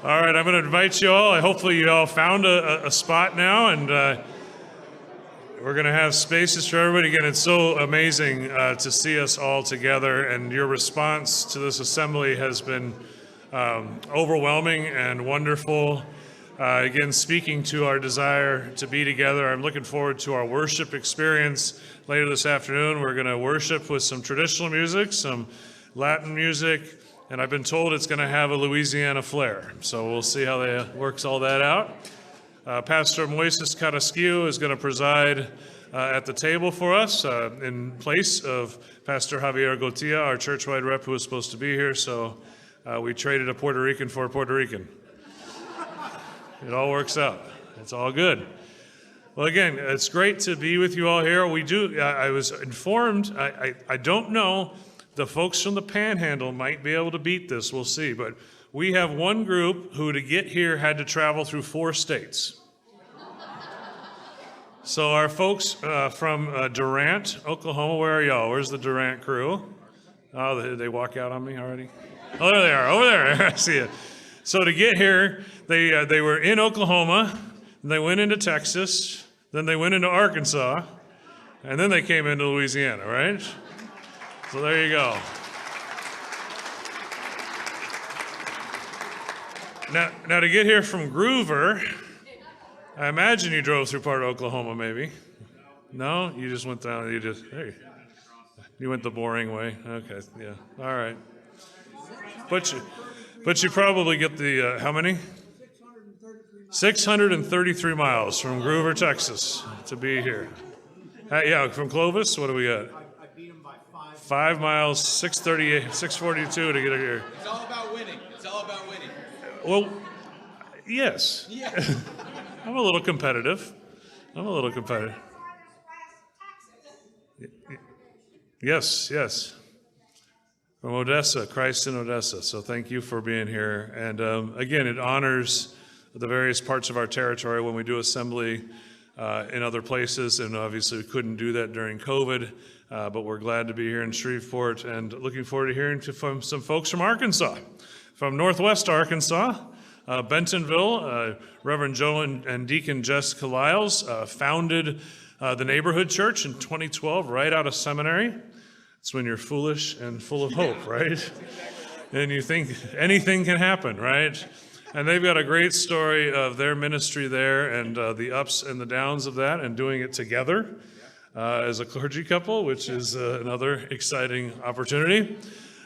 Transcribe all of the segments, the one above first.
All right, I'm going to invite you all. Hopefully you all found a spot now, and we're going to have spaces for everybody. Again, it's so amazing to see us all together, and your response to this assembly has been overwhelming and wonderful. Again, speaking to our desire to be together, I'm looking forward to our worship experience later this afternoon. We're going to worship with some traditional music, some Latin music, and I've been told it's going to have a Louisiana flair. So we'll see how they works all that out. Pastor Moises Carrasquillo is going to preside at the table for us in place of Pastor Javier Gotia, our churchwide rep who was supposed to be here. So we traded a Puerto Rican for a Puerto Rican. It all works out. It's all good. Well, again, it's great to be with you all here. I was informed, I don't know, the folks from the Panhandle might be able to beat this, we'll see. But we have one group who to get here had to travel through 4 states. So our folks from Durant, Oklahoma, where are y'all? Where's the Durant crew? Oh, they walk out on me already? Oh, there they are, over there, I see it. So to get here, they were in Oklahoma, and they went into Texas, then they went into Arkansas, and then they came into Louisiana, right? So there you go. Now to get here from Groover, I imagine you drove through part of Oklahoma, maybe. No, you just went down. You went the boring way. Okay, yeah, all right. But you probably get the how many? 633 miles from Groover, Texas, to be here. Yeah, from Clovis. What do we got? 5 miles, 642 to get here. It's all about winning. It's all about winning. Well, yes. Yeah. I'm a little competitive. Yes. From Odessa, Christ in Odessa. So thank you for being here. And again, it honors the various parts of our territory when we do assembly in other places. And obviously we couldn't do that during COVID. But we're glad to be here in Shreveport and looking forward to hearing from some folks from Arkansas, from Northwest Arkansas, Bentonville. Reverend Joe and Deacon Jessica Liles founded the neighborhood church in 2012 right out of seminary. It's when you're foolish and full of hope, right? And you think anything can happen, right? And they've got a great story of their ministry there and the ups and the downs of that and doing it together. As a clergy couple, which is another exciting opportunity.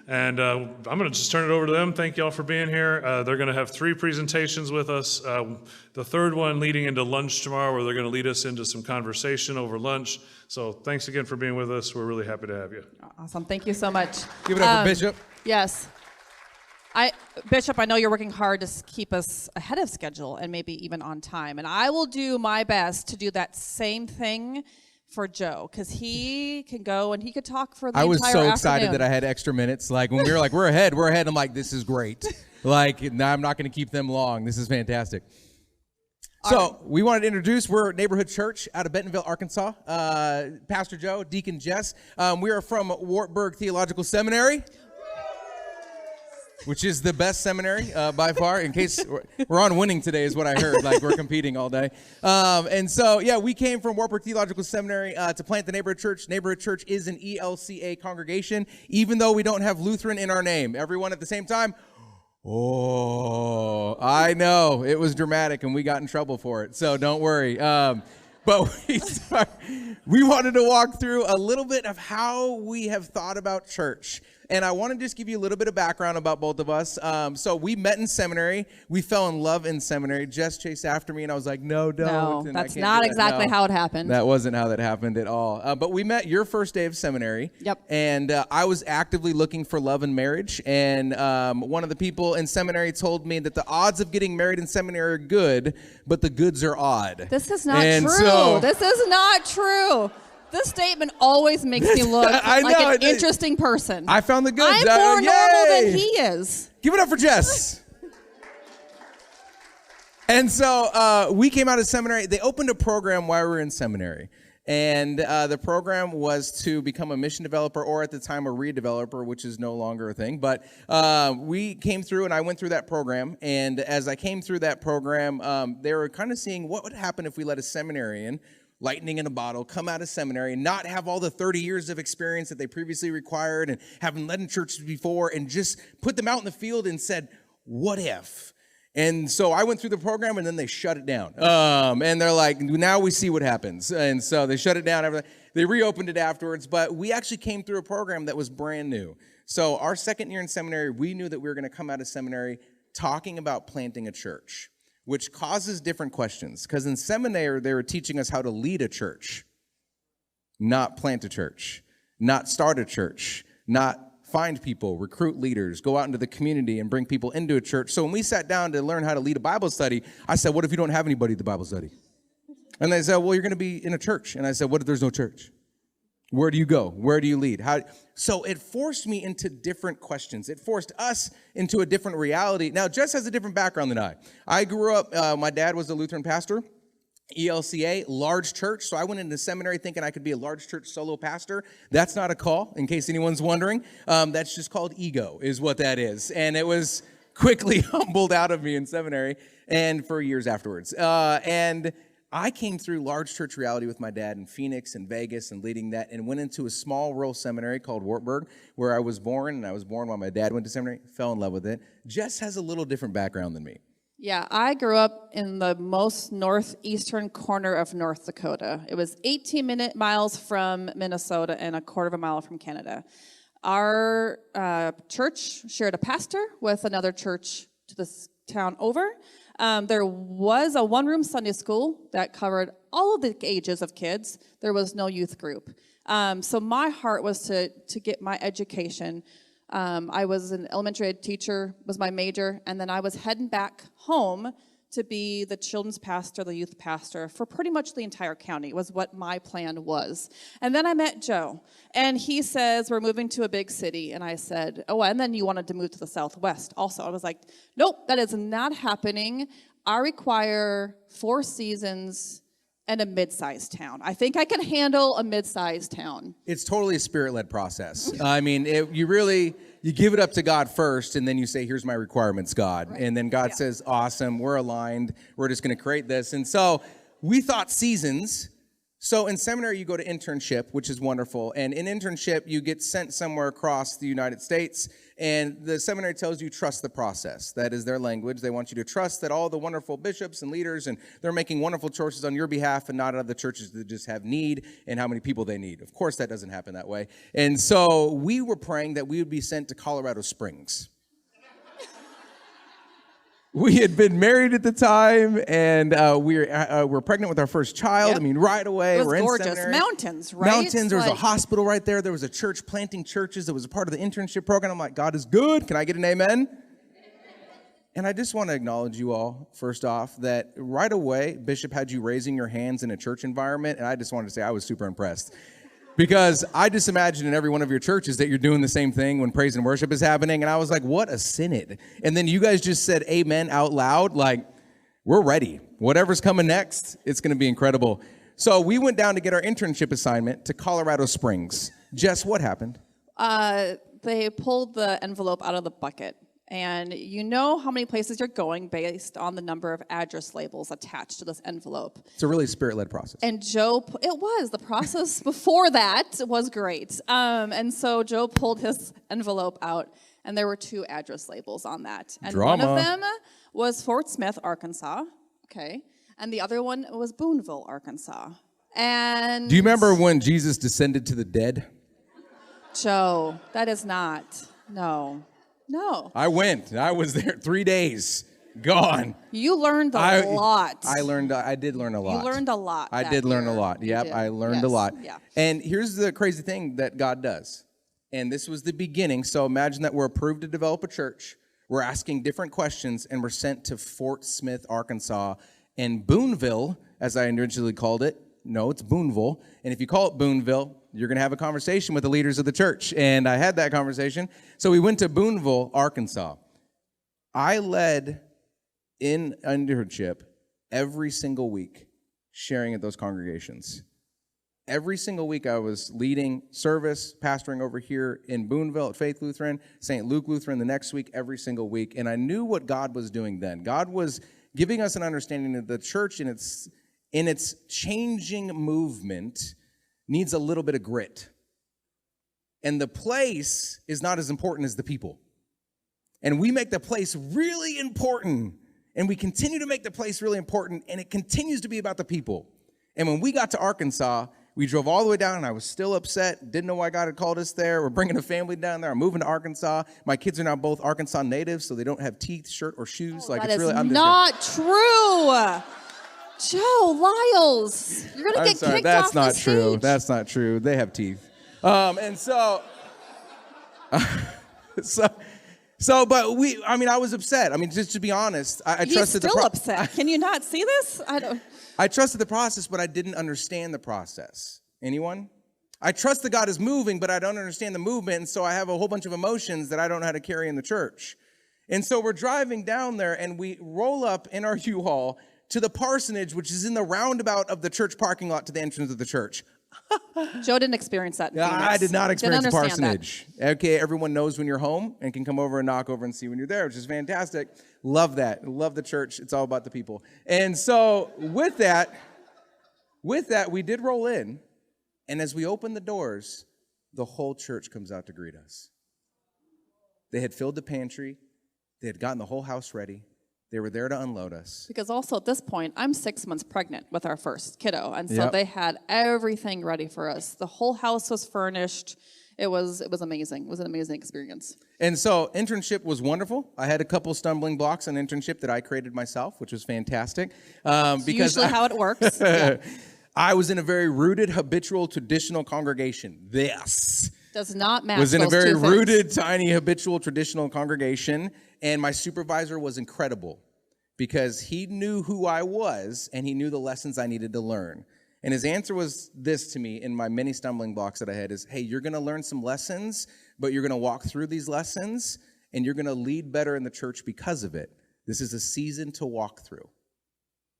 And I'm going to just turn it over to them. Thank you all for being here. They're going to have 3 presentations with us. The third one leading into lunch tomorrow, where they're going to lead us into some conversation over lunch. So thanks again for being with us. We're really happy to have you. Awesome. Thank you so much. Give it up for Bishop. Yes. Bishop, I know you're working hard to keep us ahead of schedule and maybe even on time. And I will do my best to do that same thing for Joe, because he can go and he could talk for the entire afternoon. I was so excited that I had extra minutes. Like when we were like, we're ahead. I'm like, this is great. Like, now I'm not going to keep them long. This is fantastic. So we wanted to introduce, we're a neighborhood church out of Bentonville, Arkansas. Pastor Joe, Deacon Jess. We are from Wartburg Theological Seminary, which is the best seminary by far. In case we're on winning today is what I heard. Like we're competing all day. And so, yeah, we came from Wartburg Theological Seminary to plant the neighborhood church. Neighborhood church is an ELCA congregation, even though we don't have Lutheran in our name. Everyone at the same time. Oh, I know. It was dramatic and we got in trouble for it. So don't worry. But we wanted to walk through a little bit of how we have thought about church. And I want to just give you a little bit of background about both of us. So we met in seminary. We fell in love in seminary. Jess chased after me, and I was like, no, don't. No, that's not exactly how it happened. That wasn't how that happened at all. But we met your first day of seminary. Yep. And I was actively looking for love and marriage. And one of the people in seminary told me that the odds of getting married in seminary are good, but the goods are odd. This is not true. This is not true. This statement always makes me look like an interesting person. I found the goods. I'm more normal than he is. Give it up for Jess. And so we came out of seminary. They opened a program while we were in seminary. And the program was to become a mission developer, or at the time a redeveloper, which is no longer a thing. But we came through, and I went through that program. And as I came through that program, they were kind of seeing what would happen if we let a seminarian, lightning in a bottle, come out of seminary and not have all the 30 years of experience that they previously required and haven't led in churches before, and just put them out in the field and said, what if? And so I went through the program, and then they shut it down. And they're like, now we see what happens. And so they shut it down. Everything. They reopened it afterwards. But we actually came through a program that was brand new. So our second year in seminary, we knew that we were going to come out of seminary talking about planting a church, which causes different questions. Because in seminary, they were teaching us how to lead a church, not plant a church, not start a church, not find people, recruit leaders, go out into the community and bring people into a church. So when we sat down to learn how to lead a Bible study, I said, what if you don't have anybody at the Bible study? And they said, well, you're going to be in a church. And I said, what if there's no church? Where do you go? Where do you lead? How? So it forced me into different questions. It forced us into a different reality. Now, Jess has a different background than I. I grew up, my dad was a Lutheran pastor. ELCA, large church. So I went into seminary thinking I could be a large church solo pastor. That's not a call, in case anyone's wondering. That's just called ego, is what that is. And it was quickly humbled out of me in seminary and for years afterwards. And I came through large church reality with my dad in Phoenix and Vegas and leading that, and went into a small rural seminary called Wartburg, where I was born, and I was born while my dad went to seminary, fell in love with it. Jess has a little different background than me. Yeah, I grew up in the most northeastern corner of North Dakota. It was 18 miles from Minnesota and a quarter of a mile from Canada. Our church shared a pastor with another church to this town over. There was a one-room Sunday school that covered all of the ages of kids. There was no youth group. So my heart was to get my education. I was an elementary ed teacher, was my major, and then I was heading back home to be the children's pastor, the youth pastor for pretty much the entire county was what my plan was. And then I met Joe, and he says, we're moving to a big city. And I said, oh, and then you wanted to move to the Southwest also. I was like, nope, that is not happening. I require 4 seasons and a mid-sized town. I think I can handle a mid-sized town. It's totally a spirit-led process. I mean, you give it up to God first, and then you say, here's my requirements, God. Right. And then God says, awesome, we're aligned. We're just going to create this. And so we thought seasons. So in seminary, you go to internship, which is wonderful. And in internship, you get sent somewhere across the United States. And the seminary tells you trust the process. That is their language. They want you to trust that all the wonderful bishops and leaders, and they're making wonderful choices on your behalf and not out of the churches that just have need and how many people they need. Of course, that doesn't happen that way. And so we were praying that we would be sent to Colorado Springs. We had been married at the time, and we were pregnant with our first child. Yep. I mean, right away. It was we're gorgeous. In seminary. Mountains, right? Mountains. There was a hospital right there. There was a church planting churches that was a part of the internship program. I'm like, God is good. Can I get an amen? And I just want to acknowledge you all, first off, that right away, Bishop had you raising your hands in a church environment, and I just wanted to say I was super impressed. Because I just imagine in every one of your churches that you're doing the same thing when praise and worship is happening. And I was like, what a synod. And then you guys just said amen out loud. Like, we're ready. Whatever's coming next, it's going to be incredible. So we went down to get our internship assignment to Colorado Springs. Jess, what happened? They pulled the envelope out of the bucket. And you know how many places you're going based on the number of address labels attached to this envelope. It's a really spirit-led process. And Joe, it was. The process before that was great. And so Joe pulled his envelope out, and there were 2 address labels on that. And Drama. One of them was Fort Smith, Arkansas. Okay. And the other one was Boonville, Arkansas. And do you remember when Jesus descended to the dead? Joe, that is not. No. I went. I was there 3 days. Gone. You learned a lot. I did learn a lot. You learned a lot. I did learn a lot. Yep, I learned a lot. Yeah. And here's the crazy thing that God does. And this was the beginning. So imagine that we're approved to develop a church. We're asking different questions, and we're sent to Fort Smith, Arkansas. And Boonville, as I originally called it, no, it's Boonville. And if you call it Boonville, you're going to have a conversation with the leaders of the church. And I had that conversation. So we went to Boonville, Arkansas. I led in internship every single week, sharing at those congregations. every single week I was leading service, pastoring over here in Boonville at Faith Lutheran, St. Luke Lutheran the next week, every single week. And I knew what God was doing then. God was giving us an understanding that the church in its changing movement needs a little bit of grit. And the place is not as important as the people. And we make the place really important. And we continue to make the place really important. And it continues to be about the people. And when we got to Arkansas, we drove all the way down, and I was still upset. Didn't know why God had called us there. We're bringing a family down there. I'm moving to Arkansas. My kids are now both Arkansas natives, so they don't have teeth, shirt, or shoes. Oh, like that it's really is I'm not true. Joe, Liles, you're going to get sorry, kicked that's off not the true. stage. That's not true. They have teeth. And so, but I was upset. I mean, just to be honest, I He's trusted still upset. Can you not see this? I trusted the process, but I didn't understand the process. Anyone? I trust that God is moving, but I don't understand the movement, and so I have a whole bunch of emotions that I don't know how to carry in the church. And so we're driving down there, and we roll up in our U-Haul to the parsonage, which is in the roundabout of the church parking lot to the entrance of the church. Joe didn't experience that in Phoenix. I did not experience the Didn't understand parsonage. Okay, everyone knows when you're home and can come over and knock over and see when you're there, which is fantastic. Love that. Love the church. It's all about the people. And so with that, we did roll in. And as we opened the doors, the whole church comes out to greet us. They had filled the pantry. They had gotten the whole house ready. They were there to unload us. Because also at this point, I'm 6 months pregnant with our first kiddo. And so Yep. they had everything ready for us. The whole house was furnished. It was amazing. It was an amazing experience. And so internship was wonderful. I had a couple stumbling blocks on internship that I created myself, which was fantastic. Because Usually how it works. Yeah. I was in a very rooted, habitual, traditional congregation. This Does not match was in a those very two things. rooted, tiny, habitual, traditional congregation. And my supervisor was incredible because he knew who I was and he knew the lessons I needed to learn. And his answer was this to me in my many stumbling blocks that I had is, hey, you're going to learn some lessons, but you're going to walk through these lessons and you're going to lead better in the church because of it. This is a season to walk through.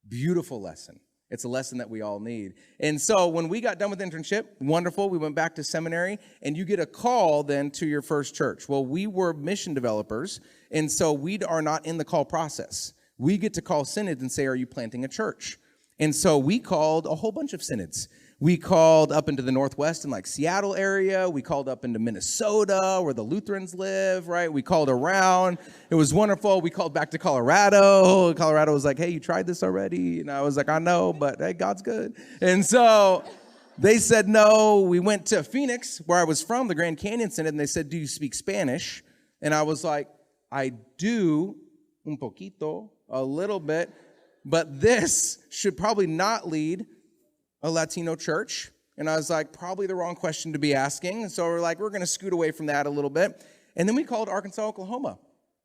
Beautiful lesson. It's a lesson that we all need. And so when we got done with internship, wonderful, we went back to seminary, and you get a call then to your first church. Well, we were mission developers, and so we are not in the call process. We get to call Synod and say, are you planting a church? And so we called a whole bunch of synods. We called up into the Northwest in like Seattle area. We called up into Minnesota where the Lutherans live, right? We called around. It was wonderful. We called back to Colorado. Colorado was like, hey, you tried this already? And I was like, I know, but hey, God's good. And so they said no. We went to Phoenix, where I was from, the Grand Canyon Synod, and they said, do you speak Spanish? And I was like, I do, un poquito, a little bit, but this should probably not lead a Latino church. And I was like, probably the wrong question to be asking. And so we're like, we're going to scoot away from that a little bit. And then we called Arkansas, Oklahoma.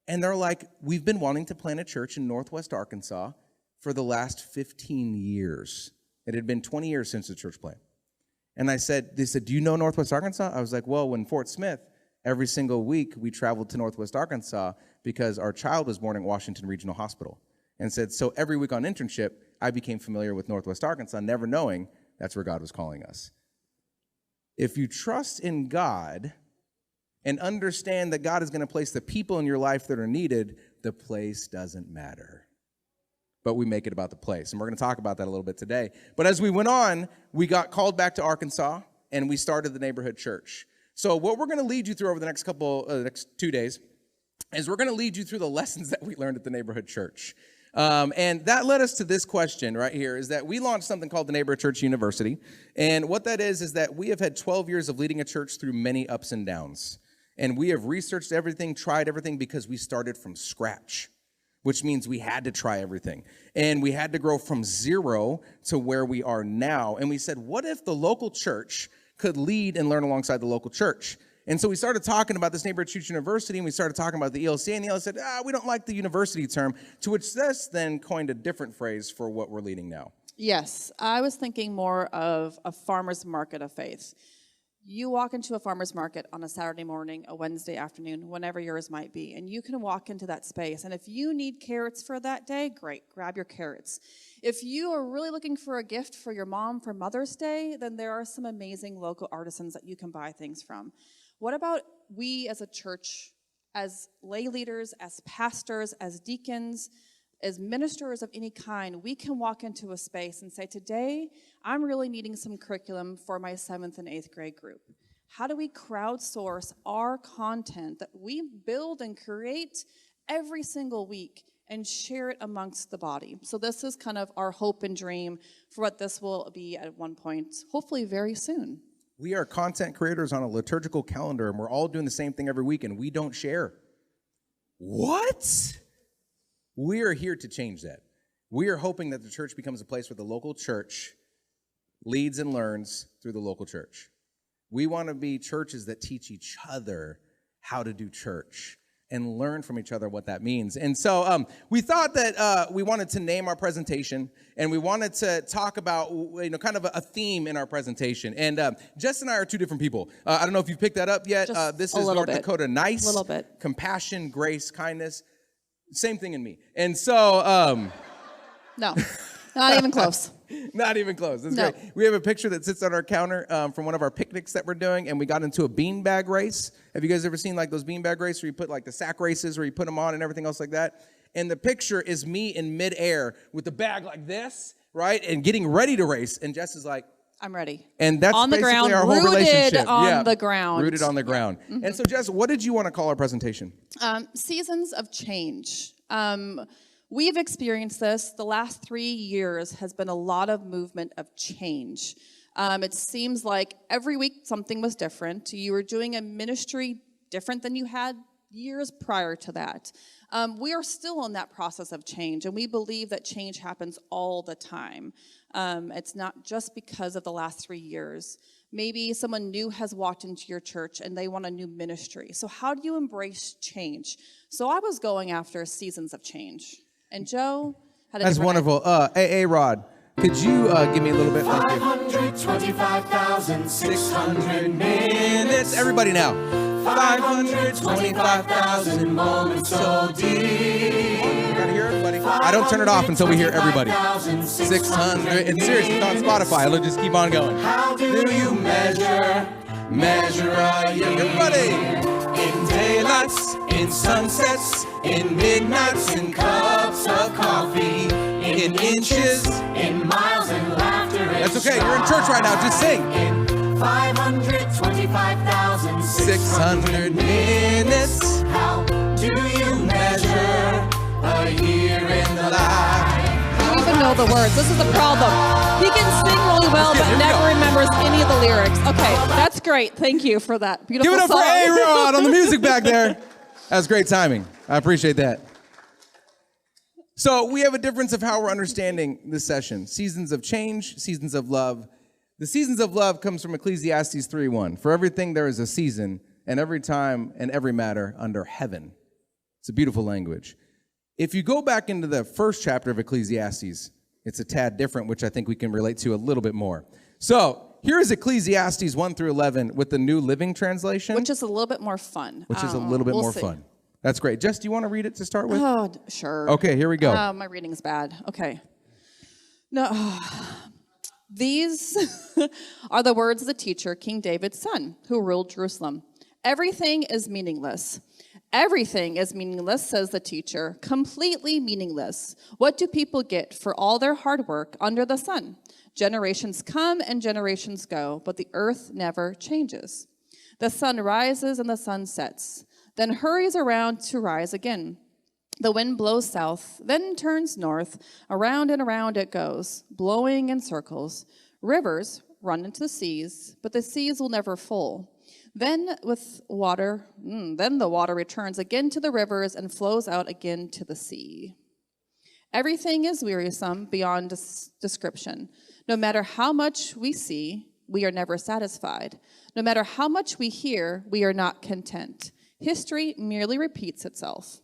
And they're like, we've been wanting to plant a church in Northwest Arkansas for the last 15 years. It had been 20 years since the church plant. And they said, do you know Northwest Arkansas? I was like, well, when Fort Smith, every single week we traveled to Northwest Arkansas because our child was born at Washington Regional Hospital. And said, so every week on internship, I became familiar with Northwest Arkansas, never knowing that's where God was calling us. If you trust in God and understand that God is going to place the people in your life that are needed, the place doesn't matter. But we make it about the place. And we're going to talk about that a little bit today. But as we went on, we got called back to Arkansas, and we started the neighborhood church. So what we're going to lead you through over the next 2 days is we're going to lead you through the lessons that we learned at the neighborhood church. And that led us to this question right here, is that we launched something called the Neighborhood Church University. And what that is that we have had 12 years of leading a church through many ups and downs. And we have researched everything, tried everything, because we started from scratch, which means we had to try everything. And we had to grow from zero to where we are now. And we said, what if the local church could lead and learn alongside the local church? And so we started talking about this Neighborhood Church University, and we started talking about the ELC, and the ELC said, we don't like the university term, to which this then coined a different phrase for what we're leading now. Yes, I was thinking more of a farmer's market of faith. You walk into a farmer's market on a Saturday morning, a Wednesday afternoon, whenever yours might be, and you can walk into that space. And if you need carrots for that day, great, grab your carrots. If you are really looking for a gift for your mom for Mother's Day, then there are some amazing local artisans that you can buy things from. What about we as a church, as lay leaders, as pastors, as deacons, as ministers of any kind, we can walk into a space and say, today, I'm really needing some curriculum for my 7th and 8th grade group. How do we crowdsource our content that we build and create every single week and share it amongst the body? So this is kind of our hope and dream for what this will be at one point, hopefully very soon. We are content creators on a liturgical calendar, and we're all doing the same thing every week, and we don't share. What? We are here to change that. We are hoping that the church becomes a place where the local church leads and learns through the local church. We want to be churches that teach each other how to do church and learn from each other what that means. And so we thought that we wanted to name our presentation, and we wanted to talk about, kind of a theme in our presentation. And Jess and I are two different people. I don't know if you've picked that up yet. This is North Dakota nice, a little bit. Compassion, grace, kindness. Same thing in me. And so... No, not even close. Not even close. That's No. great. We have a picture that sits on our counter from one of our picnics that we're doing, and we got into a beanbag race. Have you guys ever seen like those beanbag races where you put like the sack races where you put them on and everything else like that? And the picture is me in midair with the bag like this, right? And getting ready to race. And Jess is like, I'm ready. and that's on the basically ground, our whole relationship. Rooted on the ground. Rooted on the ground. Mm-hmm. And so, Jess, what did you want to call our presentation? Seasons of change. We've experienced this. The last 3 years has been a lot of movement of change. It seems like every week something was different. You were doing a ministry different than you had years prior to that. We are still in that process of change, and we believe that change happens all the time. It's not just because of the last 3 years. Maybe someone new has walked into your church and they want a new ministry. So how do you embrace change? So I was going after seasons of change. And Joe had a That's wonderful. A Rod, could you give me a little bit? 525,600 minutes. Everybody now. 525,000 moments so deep. You gotta hear everybody. I don't turn it off until we hear everybody. 600. And seriously, it's on Spotify. It'll just keep on going. How do you measure a year? Everybody. In daylights, in sunsets, in midnights, in cups of coffee, in inches, in miles, and laughter. That's okay. You're in church right now. Just sing. In 525,600 minutes. How do you measure a year in the life? I don't even know the words. This is the problem. He can sing really well, but never remembers any of the lyrics. Okay, that's great. Thank you for that beautiful Give it up song. for A-Rod on the music back there. That was great timing. I appreciate that. So we have a difference of how we're understanding this session. Seasons of change, seasons of love. The seasons of love comes from Ecclesiastes 3:1. For everything there is a season, and every time and every matter under heaven. It's a beautiful language. If you go back into the first chapter of Ecclesiastes, it's a tad different, which I think we can relate to a little bit more. So here is Ecclesiastes 1 through 11 with the New Living Translation. Which is a little bit more fun. Which is a little bit more fun. That's great. Jess, do you want to read it to start with? Oh, sure. Okay, here we go. My reading's bad. Okay. No. These are the words of the teacher, King David's son, who ruled Jerusalem. Everything is meaningless. Everything is meaningless, says the teacher, completely meaningless. What do people get for all their hard work under the sun? Generations come and generations go, but the earth never changes. The sun rises and the sun sets, then hurries around to rise again. The wind blows south, then turns north, around and around it goes, blowing in circles. Rivers run into the seas, but the seas will never full. Then the water returns again to the rivers and flows out again to the sea. Everything is wearisome beyond description. No matter how much we see, we are never satisfied. No matter how much we hear, we are not content. History merely repeats itself.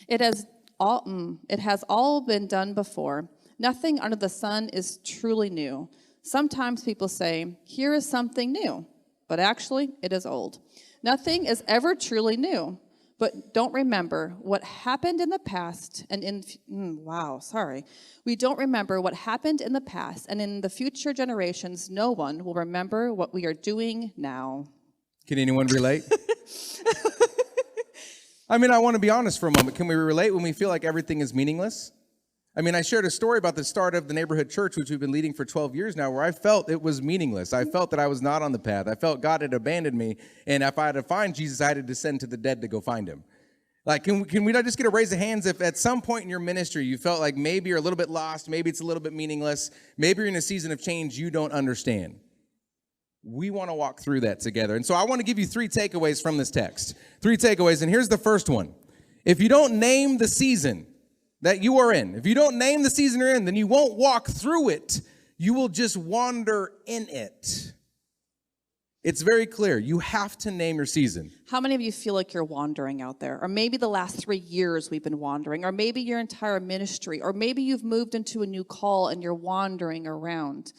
It has all been done before. Nothing under the sun is truly new. Sometimes people say, here is something new. but actually it is old. Nothing is ever truly new, but don't remember what happened in the past and We don't remember what happened in the past, and in the future generations, no one will remember what we are doing now. Can anyone relate? I mean, I want to be honest for a moment. Can we relate when we feel like everything is meaningless? I mean, I shared a story about the start of the neighborhood church, which we've been leading for 12 years now, where I felt it was meaningless. I felt that I was not on the path. I felt God had abandoned me, and if I had to find Jesus, I had to descend to the dead to go find him. Like, can we not just get a raise of hands if at some point in your ministry you felt like maybe you're a little bit lost, maybe it's a little bit meaningless, maybe you're in a season of change you don't understand. We want to walk through that together. And so I want to give you 3 takeaways from this text. 3 takeaways, and here's the first one. If you don't name the season that you are in, if you don't name the season you're in, then you won't walk through it. You will just wander in it. It's very clear. You have to name your season. How many of you feel like you're wandering out there? Or maybe the last 3 years we've been wandering, or maybe your entire ministry, or maybe you've moved into a new call and you're wandering around.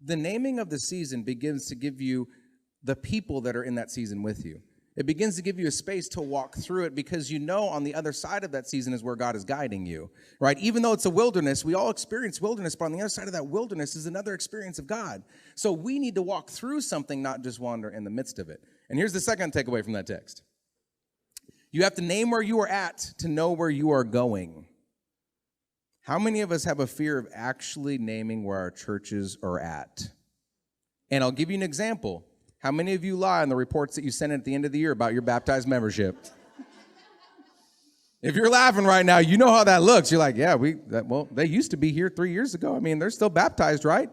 The naming of the season begins to give you the people that are in that season with you. It begins to give you a space to walk through it because you know on the other side of that season is where God is guiding you, right? Even though it's a wilderness, we all experience wilderness, but on the other side of that wilderness is another experience of God. So we need to walk through something, not just wander in the midst of it. And here's the second takeaway from that text. You have to name where you are at to know where you are going. How many of us have a fear of actually naming where our churches are at? And I'll give you an example. How many of you lie on the reports that you send at the end of the year about your baptized membership? If you're laughing right now, you know how that looks. You're like, yeah, they used to be here 3 years ago. I mean, they're still baptized, right?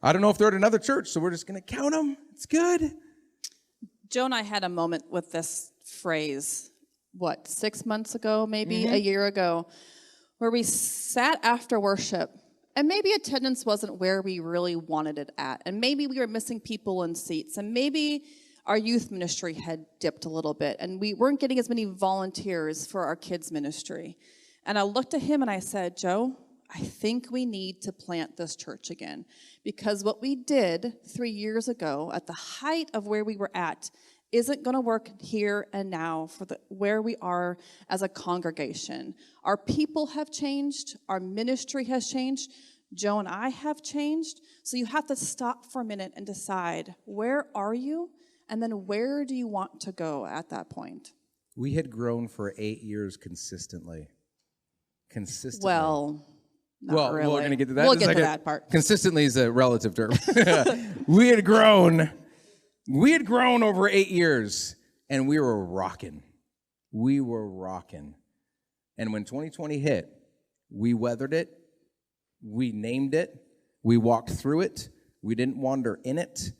I don't know if they're at another church, so we're just going to count them. It's good. Joe and I had a moment with this phrase, 6 months ago, maybe a year ago, where we sat after worship, and maybe attendance wasn't where we really wanted it at, and maybe we were missing people in seats, and maybe our youth ministry had dipped a little bit, and we weren't getting as many volunteers for our kids' ministry. And I looked at him and I said, Joe, I think we need to plant this church again, because what we did 3 years ago at the height of where we were at isn't going to work here and now for where we are as a congregation. Our people have changed. Our ministry has changed. Joe and I have changed. So you have to stop for a minute and decide, where are you? And then where do you want to go at that point? We had grown for 8 years consistently. Well, not really. We're going to get to that. We'll get to that part. Consistently is a relative term. We had grown over 8 years, and we were rocking. We were rocking. And when 2020 hit, we weathered it. We named it. We walked through it. We didn't wander in it.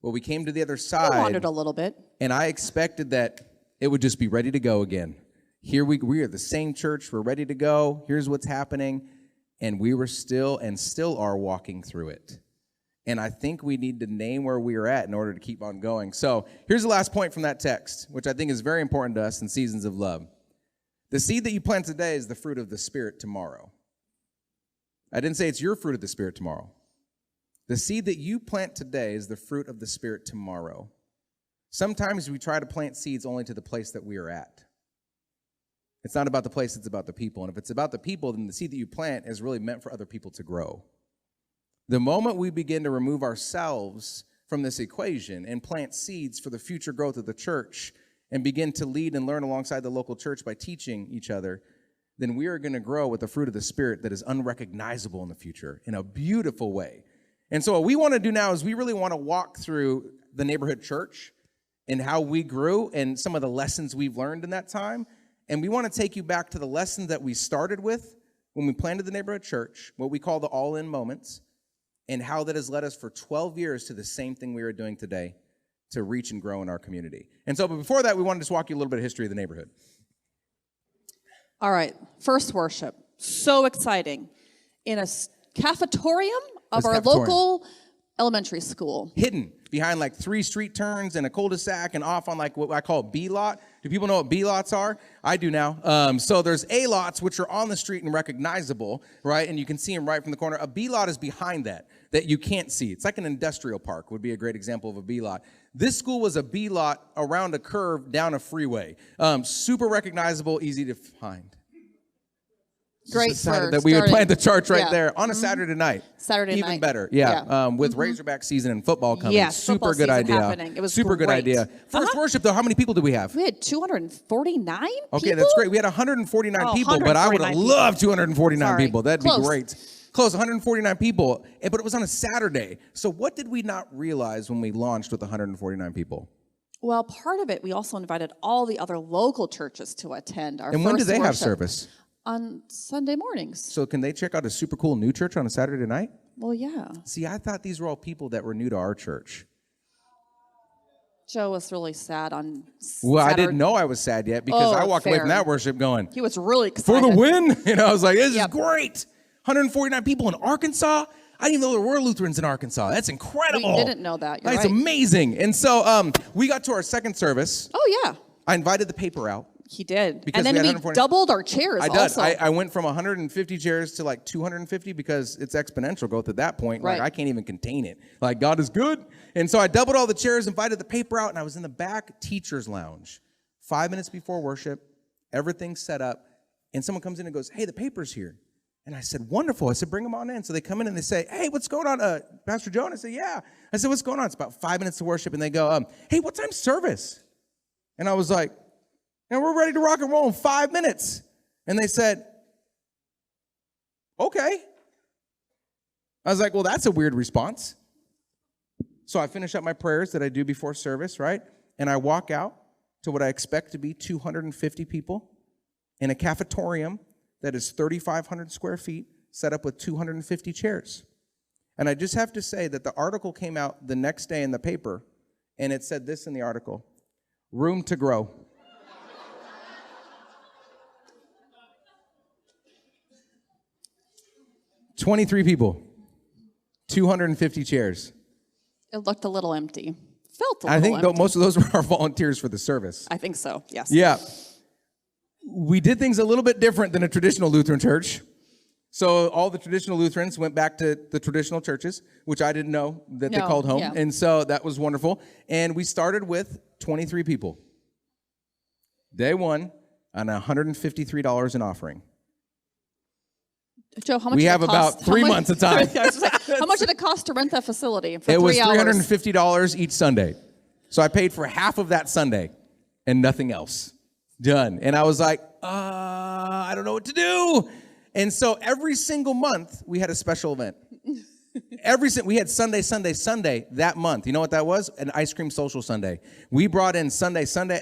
But we came to the other side. We wandered a little bit. And I expected that it would just be ready to go again. Here we are the same church. We're ready to go. Here's what's happening. And we were still are walking through it. And I think we need to name where we are at in order to keep on going. So here's the last point from that text, which I think is very important to us in seasons of love. The seed that you plant today is the fruit of the Spirit tomorrow. I didn't say it's your fruit of the Spirit tomorrow. The seed that you plant today is the fruit of the Spirit tomorrow. Sometimes we try to plant seeds only to the place that we are at. It's not about the place, it's about the people. And if it's about the people, then the seed that you plant is really meant for other people to grow. The moment we begin to remove ourselves from this equation and plant seeds for the future growth of the church and begin to lead and learn alongside the local church by teaching each other, then we are going to grow with the fruit of the Spirit that is unrecognizable in the future in a beautiful way. And so what we want to do now is we really want to walk through the neighborhood church and how we grew and some of the lessons we've learned in that time. And we want to take you back to the lessons that we started with when we planted the neighborhood church, what we call the all-in moments, and how that has led us for 12 years to the same thing we are doing today to reach and grow in our community. And so, but before that, we want to just walk you a little bit of history of the neighborhood. All right, first worship. So exciting. In a cafetorium of our local elementary school. Hidden behind like 3 street turns and a cul-de-sac and off on like what I call B lot. Do people know what B lots are? I do now. So there's A lots, which are on the street and recognizable, right? And you can see them right from the corner. A B lot is behind that you can't see. It's like an industrial park would be a great example of a B lot. This school was a B lot around a curve down a freeway. Super recognizable, easy to find. Great Decided for that we would starting. plant the church right Yeah. there on a Saturday night. Saturday Even night. better. Yeah. With Razorback season and football coming. Yes, Super football good season idea. happening. It was Super good great. idea. First worship though, how many people did we have? We had 249 Okay, people? that's great. We had 149 Oh, people, but I would have 149 loved 249 Sorry. people. That'd Close. be great. Close, 149 people, but it was on a Saturday. So what did we not realize when we launched with 149 people? Well, part of it, we also invited all the other local churches to attend our And when do first they have worship service? On Sunday mornings. So can they check out a super cool new church on a Saturday night? Well, yeah. See, I thought these were all people that were new to our church. Joe was really sad on Well, I Saturday. didn't know I was sad yet because Oh, I walked away fair. from that worship going, He was really excited. for the win? I was like, this Yep. is great. 149 people in Arkansas? I didn't even know there were Lutherans in Arkansas. That's incredible. We didn't know that. You're That's right. amazing. And so we got to our second service. Oh, yeah. I invited the paper out. He did. Because And then we had we 140 doubled our chairs I did. also. I went from 150 chairs to like 250 because it's exponential growth at that point. Like Right. I can't even contain it. Like God is good. And so I doubled all the chairs, invited the paper out, and I was in the back teacher's lounge. 5 minutes before worship, everything's set up, and someone comes in and goes, hey, the paper's here. And I said, wonderful. I said, bring them on in. So they come in and they say, hey, what's going on, Pastor Joe? And I said, yeah. I said, what's going on? It's about 5 minutes to worship. And they go, hey, what time's service? And I was like, and we're ready to rock and roll in 5 minutes. And they said, okay. I was like, well, that's a weird response. So I finish up my prayers that I do before service, right? And I walk out to what I expect to be 250 people in a cafetorium that is 3,500 square feet, set up with 250 chairs. And I just have to say that the article came out the next day in the paper, and it said this in the article: room to grow. "23 people, 250 chairs." It looked a little empty. Felt a little I think empty. most of those were our volunteers for the service. I think so, yes. Yeah. We did things a little bit different than a traditional Lutheran church. So all the traditional Lutherans went back to the traditional churches, which I didn't know that they No, called home. yeah. And so that was wonderful. And we started with 23 people. Day one, on $153 in offering. Joe, how much We did it have cost? about 3 How much- months of time. I was like, how much did it cost to rent that facility for It 3 was hours? $350 each Sunday. So I paid for half of that Sunday and nothing else. Done. And I was like, I don't know what to do. And so every single month we had a special event. We had Sunday that month. You know what that was? An ice cream social Sunday. We brought in Sunday, Sundae,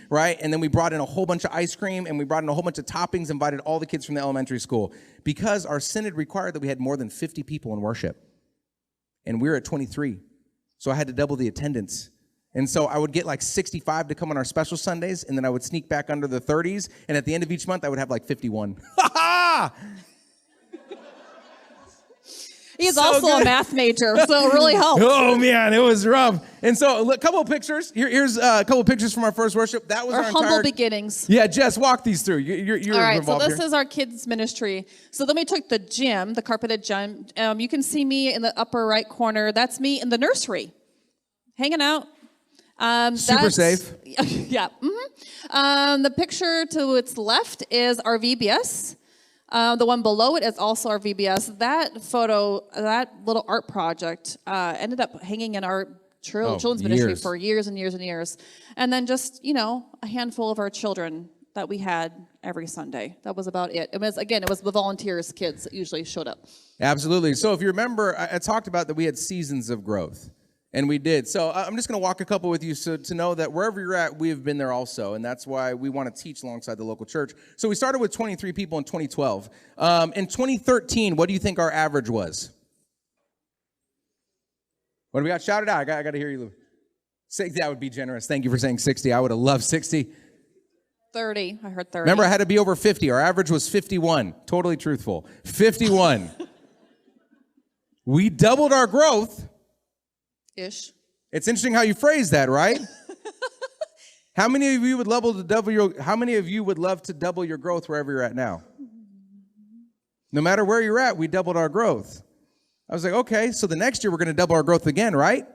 right? And then we brought in a whole bunch of ice cream, and we brought in a whole bunch of toppings, invited all the kids from the elementary school, because our synod required that we had more than 50 people in worship. And we were at 23. So I had to double the attendance. And so I would get like 65 to come on our special Sundays, and then I would sneak back under the 30s, and at the end of each month, I would have like 51. Ha-ha! He's So also good. a math major, so it really helped. Oh, man, it was rough. And so a couple of pictures. Here's a couple of pictures from our first worship. That was Our our humble entire... beginnings. Yeah, Jess, walk these through. You're All right, so involved this here. is our kids' ministry. So then we took the gym, the carpeted gym. You can see me in the upper right corner. That's me in the nursery, hanging out. Super That's- safe. Yeah. The picture to its left is our VBS. The one below it is also our VBS. That photo, that little art project, ended up hanging in our children's ministry years. for years and years and years. And then just, a handful of our children that we had every Sunday. That was about it. It was the volunteers, kids that usually showed up. Absolutely. So if you remember, I talked about that we had seasons of growth. And we did. So I'm just going to walk a couple with you so to know that wherever you're at, we have been there also. And that's why we want to teach alongside the local church. So we started with 23 people in 2012. In 2013, what do you think our average was? What do we got? Shout it out. I got to hear you. That would be generous. Thank you for saying 60. I would have loved 60. 30. I heard 30. Remember, I had to be over 50. Our average was 51. Totally truthful. 51. We doubled our growth. Ish. It's interesting how you phrase that, right? How many of you would love to double your growth wherever you're at now? No matter where you're at, we doubled our growth. I was like, okay, so the next year we're going to double our growth again, right?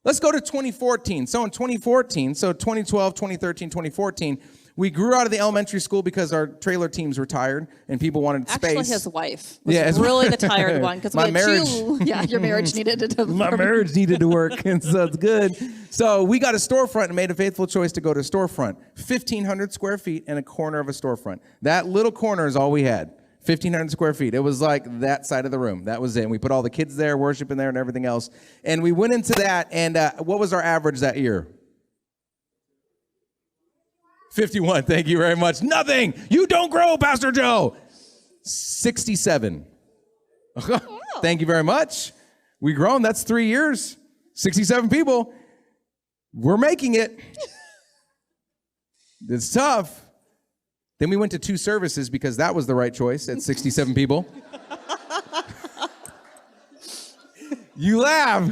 Let's go to 2014. So in 2014, so 2012, 2013, 2014, we grew out of the elementary school because our trailer teams were tired and people wanted space. Actually, his wife was really the tired one because My we had marriage. Yeah, your marriage needed to. My marriage needed to work, and so it's good. So we got a storefront and made a faithful choice to go to a storefront. 1,500 square feet and a corner of a storefront. That little corner is all we had. 1,500 square feet. It was like that side of the room. That was it. And we put all the kids there, worship in there, and everything else. And we went into that, and what was our average that year? 51. Thank you very much. Nothing. You don't grow, Pastor Joe. 67. Thank you very much. We grown. That's 3 years. 67 people. We're making it. It's tough. Then we went to 2 services because that was the right choice at 67 people. You laugh.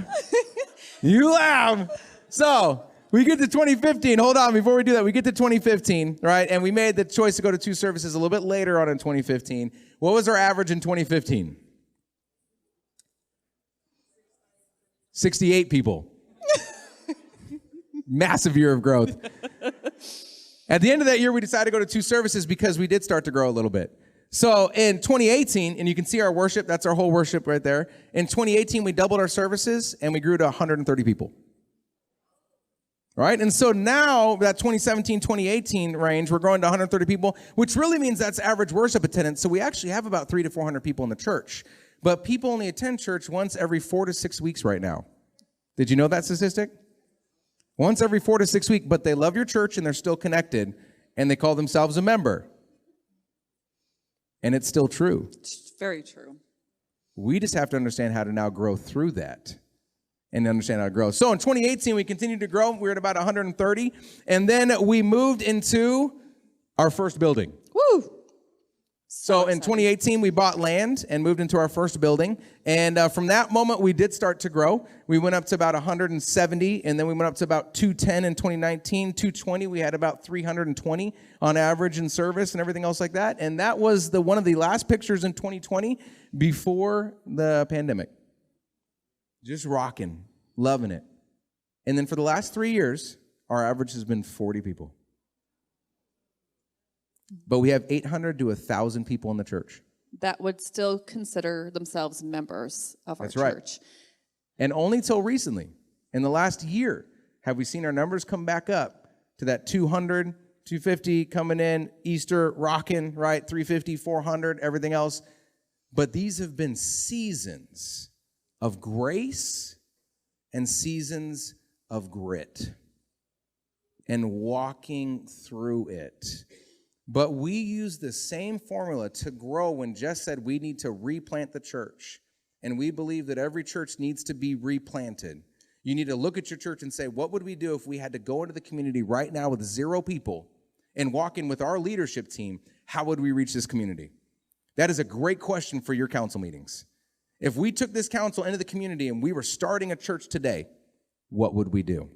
You laugh. So we get to 2015. Hold on, before we do that, we get to 2015, right? And we made the choice to go to 2 services a little bit later on in 2015. What was our average in 2015? 68 people. Massive year of growth. At the end of that year, we decided to go to 2 services because we did start to grow a little bit. So in 2018, and you can see our worship, that's our whole worship right there. In 2018, we doubled our services and we grew to 130 people. Right? And so now, that 2017, 2018 range, we're growing to 130 people, which really means that's average worship attendance. So we actually have about 300 to 400 people in the church. But people only attend church once every 4 to 6 weeks right now. Did you know that statistic? Once every 4 to 6 weeks, but they love your church and they're still connected, and they call themselves a member. And it's still true. It's very true. We just have to understand how to now grow through that and understand how to grow. So in 2018, we continued to grow. We were at about 130. And then we moved into our first building. Woo! So in 2018, we bought land and moved into our first building. And from that moment, we did start to grow. We went up to about 170, and then we went up to about 210 in 2019. 220, we had about 320 on average in service and everything else like that. And that was one of the last pictures in 2020 before the pandemic. Just rocking, loving it. And then for the last 3 years, our average has been 40 people. But we have 800 to 1,000 people in the church. That would still consider themselves members of our That's right. church. And only till recently, in the last year, have we seen our numbers come back up to that 200, 250 coming in, Easter rocking, right? 350, 400, everything else. But these have been seasons of grace and seasons of grit and walking through it. But we use the same formula to grow when Jess said we need to replant the church. And we believe that every church needs to be replanted. You need to look at your church and say, what would we do if we had to go into the community right now with 0 people and walk in with our leadership team? How would we reach this community? That is a great question for your council meetings. If we took this council into the community and we were starting a church today, what would we do?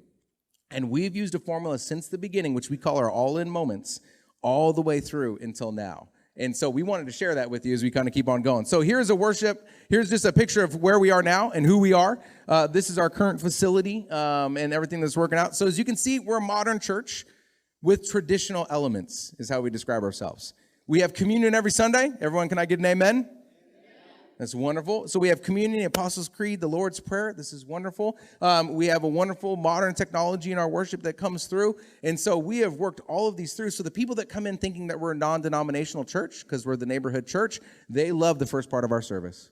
And we've used a formula since the beginning, which we call our all-in moments, all the way through until now. And so we wanted to share that with you as we kind of keep on going. So here's a worship. Here's just a picture of where we are now and who we are. This is our current facility and everything that's working out. So as you can see, we're a modern church with traditional elements is how we describe ourselves. We have communion every Sunday. Everyone, can I get an amen? That's wonderful. So we have communion, Apostles' Creed, the Lord's Prayer. This is wonderful. We have a wonderful modern technology in our worship that comes through. And so we have worked all of these through. So the people that come in thinking that we're a non-denominational church, because we're the neighborhood church, they love the first part of our service.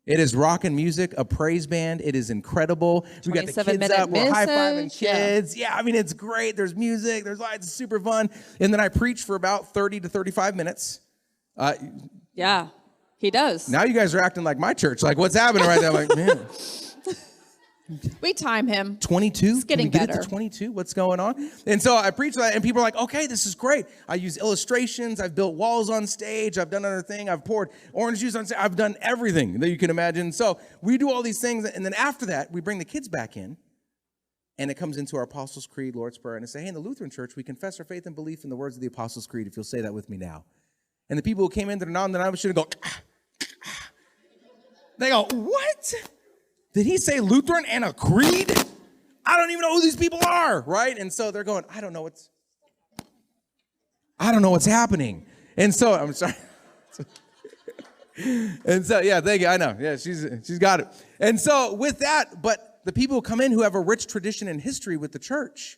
It is rock and music, a praise band. It is incredible. We got the kids up. We're high-fiving kids. Yeah, I mean, it's great. There's music. There's lights. It's super fun. And then I preach for about 30 to 35 minutes. Yeah. He does. Now you guys are acting like my church. Like, what's happening right now? I'm like, man. We time him. 22? It's getting Can we get better. it to 22? What's going on? And so I preach that, and people are like, okay, this is great. I use illustrations. I've built walls on stage. I've done another thing. I've poured orange juice on stage. I've done everything that you can imagine. So we do all these things, and then after that, we bring the kids back in, and it comes into our Apostles' Creed, Lord's Prayer, and I say, hey, in the Lutheran Church, we confess our faith and belief in the words of the Apostles' Creed, if you'll say that with me now. And the people who came into the non-denominational go, they go, what? Did he say Lutheran and a creed? I don't even know who these people are, right? And so they're going, I don't know what's happening. And so, I'm sorry. And so, yeah, thank you. I know. Yeah, she's got it. And so with that, but the people who come in who have a rich tradition and history with the church,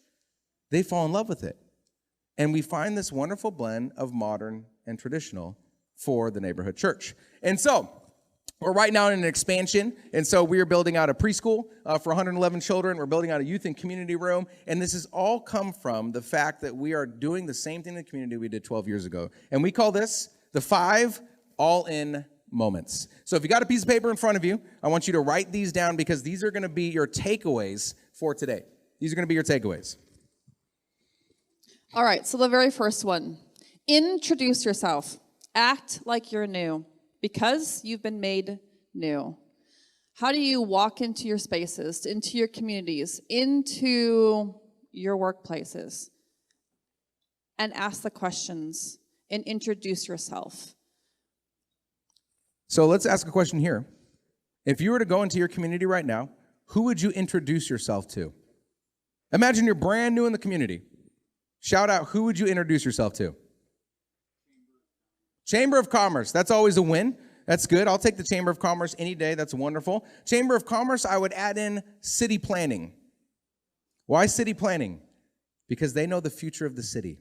they fall in love with it. And we find this wonderful blend of modern and traditional for the neighborhood church. And so we're right now in an expansion. And so we are building out a preschool for 111 children. We're building out a youth and community room. And this has all come from the fact that we are doing the same thing in the community we did 12 years ago. And we call this the 5 all-in moments. So if you got a piece of paper in front of you, I want you to write these down because these are going to be your takeaways for today. These are going to be your takeaways. All right, so the very first one. Introduce yourself. Act like you're new because you've been made new. How do you walk into your spaces, into your communities, into your workplaces, and ask the questions and introduce yourself? So let's ask a question here. If you were to go into your community right now, who would you introduce yourself to? Imagine you're brand new in the community. Shout out, who would you introduce yourself to? Chamber of Commerce. That's always a win. That's good. I'll take the Chamber of Commerce any day. That's wonderful. Chamber of Commerce, I would add in city planning. Why city planning? Because they know the future of the city.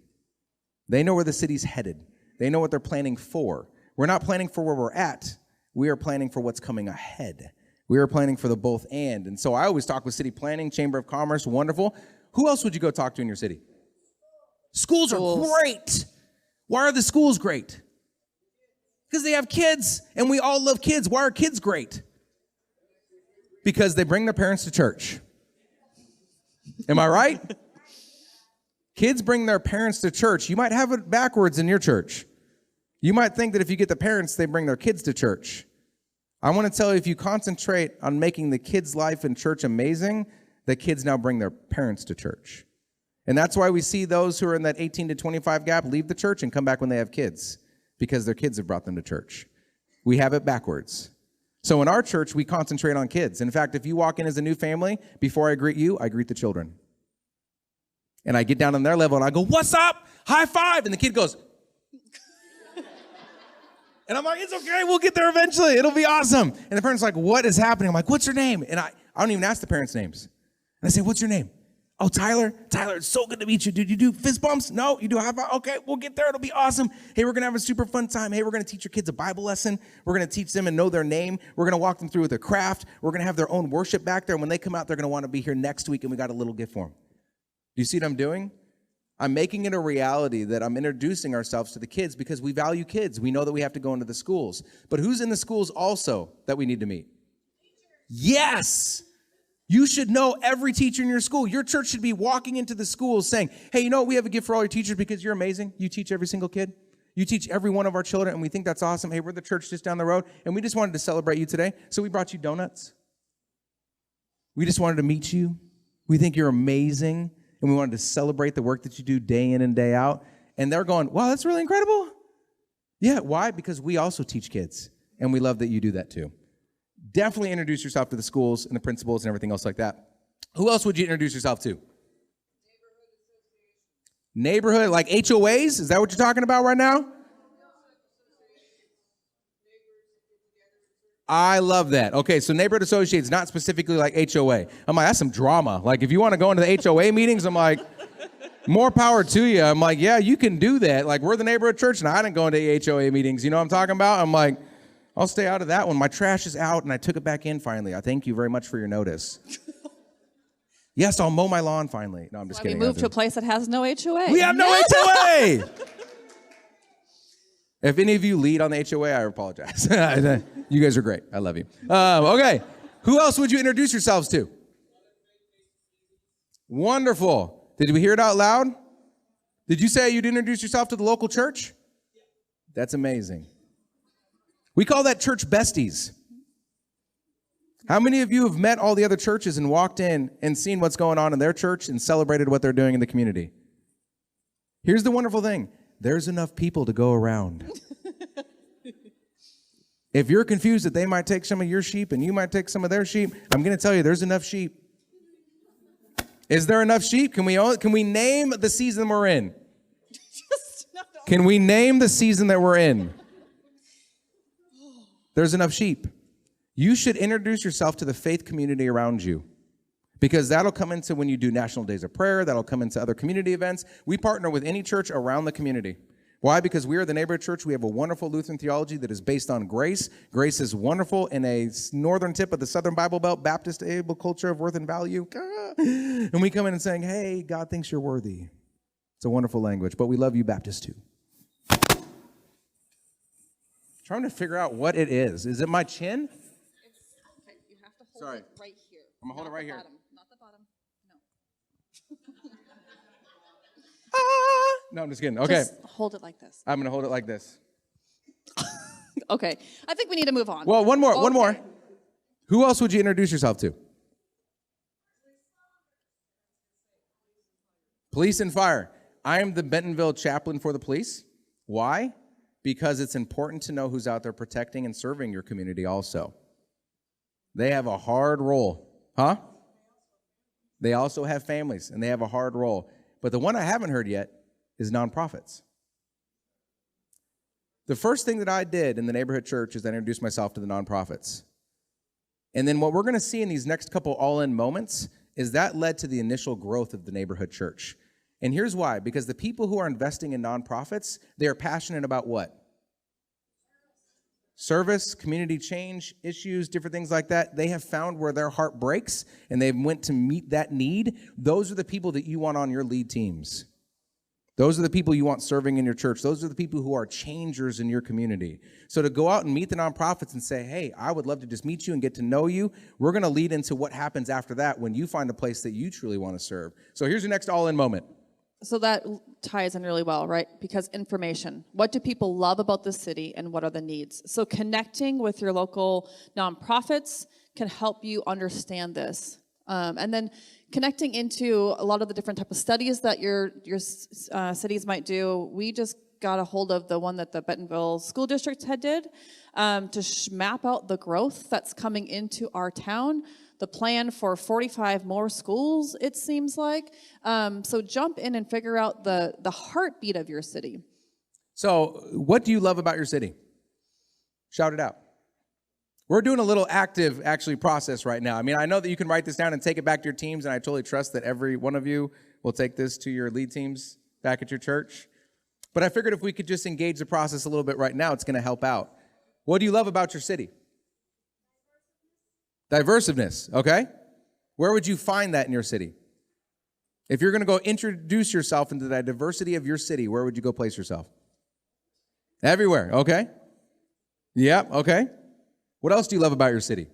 They know where the city's headed. They know what they're planning for. We're not planning for where we're at. We are planning for what's coming ahead. We are planning for the both and. And so I always talk with city planning, Chamber of Commerce, wonderful. Who else would you go talk to in your city? Schools are great. Why are the schools great? Because they have kids, and we all love kids. Why are kids great? Because they bring their parents to church. Am I right? Kids bring their parents to church. You might have it backwards in your church. You might think that if you get the parents, they bring their kids to church. I want to tell you, if you concentrate on making the kids' life in church amazing, the kids now bring their parents to church. And that's why we see those who are in that 18 to 25 gap leave the church and come back when they have kids, because their kids have brought them to church. We have it backwards. So in our church, we concentrate on kids. In fact, if you walk in as a new family, before I greet you, I greet the children. And I get down on their level and I go, "What's up? High five." And the kid goes, and I'm like, "It's okay, we'll get there eventually. It'll be awesome." And the parent's like, "What is happening?" I'm like, "What's your name?" And I don't even ask the parents' names. And I say, "What's your name?" "Oh, Tyler. Tyler, it's so good to meet you. Did you do fist bumps?" "No." "You do high five?" "Okay, we'll get there. It'll be awesome. Hey, we're going to have a super fun time. Hey, we're going to teach your kids a Bible lesson. We're going to teach them and know their name. We're going to walk them through with a craft. We're going to have their own worship back there. And when they come out, they're going to want to be here next week, and we got a little gift for them." Do you see what I'm doing? I'm making it a reality that I'm introducing ourselves to the kids because we value kids. We know that we have to go into the schools. But who's in the schools also that we need to meet? Yes. You should know every teacher in your school. Your church should be walking into the schools saying, "Hey, you know what? We have a gift for all your teachers because you're amazing. You teach every single kid. You teach every one of our children, and we think that's awesome. Hey, we're the church just down the road, and we just wanted to celebrate you today. So we brought you donuts. We just wanted to meet you. We think you're amazing, and we wanted to celebrate the work that you do day in and day out." And they're going, "Wow, that's really incredible." Yeah, why? Because we also teach kids, and we love that you do that too. Definitely introduce yourself to the schools and the principals and everything else like that. Who else would you introduce yourself to? Neighborhood, like HOAs? Is that what you're talking about right now? I love that. Okay, so neighborhood associates, not specifically like HOA. I'm like, that's some drama. Like, if you want to go into the HOA meetings, I'm like, more power to you. I'm like, yeah, you can do that. Like, we're the neighborhood church, and I didn't go into HOA meetings. You know what I'm talking about? I'm like, I'll stay out of that one. My trash is out, and I took it back in finally. I thank you very much for your notice. Yes, I'll mow my lawn finally. No, I'm just kidding. We moved to a place that has no HOA. We have no HOA! If any of you lead on the HOA, I apologize. You guys are great. I love you. Okay. Who else would you introduce yourselves to? Wonderful. Did we hear it out loud? Did you say you'd introduce yourself to the local church? That's amazing. We call that church besties. How many of you have met all the other churches and walked in and seen what's going on in their church and celebrated what they're doing in the community? Here's the wonderful thing. There's enough people to go around. If you're confused that they might take some of your sheep and you might take some of their sheep, I'm going to tell you there's enough sheep. Is there enough sheep? Can we name the season we're in? No. Can we name the season that we're in? There's enough sheep. You should introduce yourself to the faith community around you, because that'll come into when you do National Days of Prayer. That'll come into other community events. We partner with any church around the community. Why? Because we are the neighborhood church. We have a wonderful Lutheran theology that is based on grace. Grace is wonderful in a northern tip of the Southern Bible Belt, Baptist able culture of worth and value. And we come in and saying, hey, God thinks you're worthy. It's a wonderful language, but we love you Baptists too. Trying to figure out what it is. Is it my chin? Okay, you have to hold it right here. I'm going to hold it right here. Bottom, not the bottom. No. No, I'm just kidding. Okay. Just hold it like this. I'm going to hold it like this. Okay. I think we need to move on. Well, one more. Okay. Who else would you introduce yourself to? Police and fire. I am the Bentonville chaplain for the police. Why? Because it's important to know who's out there protecting and serving your community also. They have a hard role. Huh? They also have families, and they have a hard role. But the one I haven't heard yet is nonprofits. The first thing that I did in the neighborhood church is I introduced myself to the nonprofits. And then what we're going to see in these next couple all-in moments is that led to the initial growth of the neighborhood church. And here's why. Because the people who are investing in nonprofits, they are passionate about what? Service, community change, issues, different things like that. They have found where their heart breaks, and they went to meet that need. Those are the people that you want on your lead teams. Those are the people you want serving in your church. Those are the people who are changers in your community. So to go out and meet the nonprofits and say, hey, I would love to just meet you and get to know you, we're going to lead into what happens after that when you find a place that you truly want to serve. So here's your next all-in moment. So that ties in really well, right? Because information. What do people love about the city, and what are the needs? So connecting with your local nonprofits can help you understand this. And then connecting into a lot of the different type of studies that your cities might do. We just got a hold of the one that the Bentonville School District had did to map out the growth that's coming into our town. The plan for 45 more schools, it seems like. So jump in and figure out the heartbeat of your city. So what do you love about your city? Shout it out. We're doing a little active, actually, process right now. I mean, I know that you can write this down and take it back to your teams, and I totally trust that every one of you will take this to your lead teams back at your church. But I figured if we could just engage the process a little bit right now, it's going to help out. What do you love about your city? Diversiveness, okay? Where would you find that in your city? If you're going to go introduce yourself into the diversity of your city, where would you go place yourself? Everywhere, okay? Yep, okay. What else do you love about your city?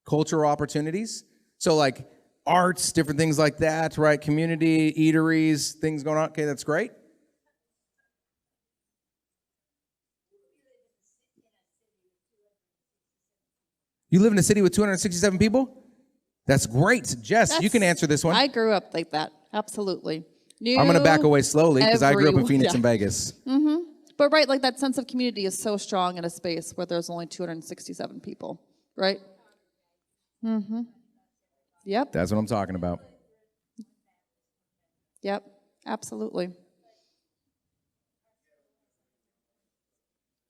Cultural opportunities. So like arts, different things like that, right? Community, eateries, things going on. Okay, that's great. You live in a city with 267 people? That's great. Jess, you can answer this one. I grew up like that, absolutely. I'm going to back away slowly because I grew up in Phoenix and Vegas. Mm-hmm. But right, like that sense of community is so strong in a space where there's only 267 people, right? Mm-hmm. Yep. That's what I'm talking about. Yep, absolutely.